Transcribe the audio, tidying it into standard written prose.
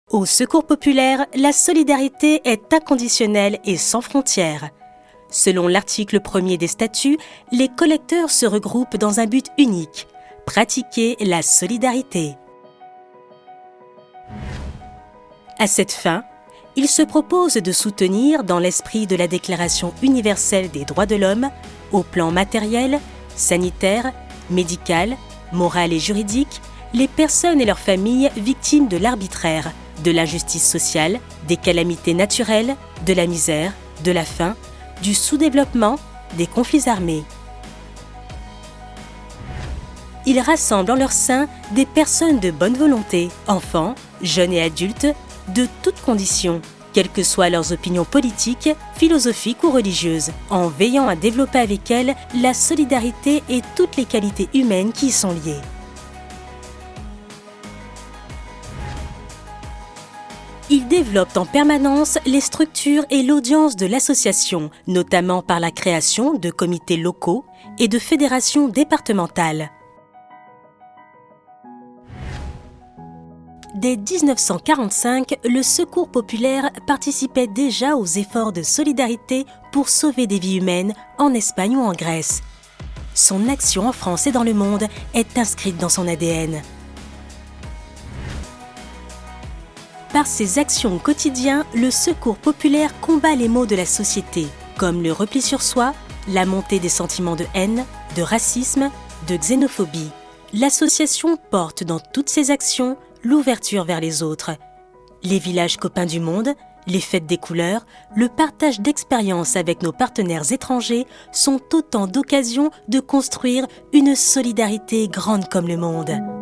Au Secours populaire, la solidarité est inconditionnelle et sans frontières. Selon l'article 1er des statuts, les collecteurs se regroupent dans un but unique, pratiquer la solidarité. À cette fin, ils se proposent de soutenir, dans l'esprit de la Déclaration universelle des droits de l'homme, au plan matériel, sanitaire, médical, moral et juridique, les personnes et leurs familles victimes de l'arbitraire, de l'injustice sociale, des calamités naturelles, de la misère, de la faim, du sous-développement, des conflits armés. Ils rassemblent en leur sein des personnes de bonne volonté, enfants, jeunes et adultes, de toutes conditions, quelles que soient leurs opinions politiques, philosophiques ou religieuses, en veillant à développer avec elles la solidarité et toutes les qualités humaines qui y sont liées. Ils développent en permanence les structures et l'audience de l'association, notamment par la création de comités locaux et de fédérations départementales. Dès 1945, le Secours populaire participait déjà aux efforts de solidarité pour sauver des vies humaines en Espagne ou en Grèce. Son action en France et dans le monde est inscrite dans son ADN. Par ses actions au quotidien, le Secours populaire combat les maux de la société, comme le repli sur soi, la montée des sentiments de haine, de racisme, de xénophobie. L'association porte dans toutes ses actions l'ouverture vers les autres. Les villages copains du monde, les fêtes des couleurs, le partage d'expériences avec nos partenaires étrangers sont autant d'occasions de construire une solidarité grande comme le monde.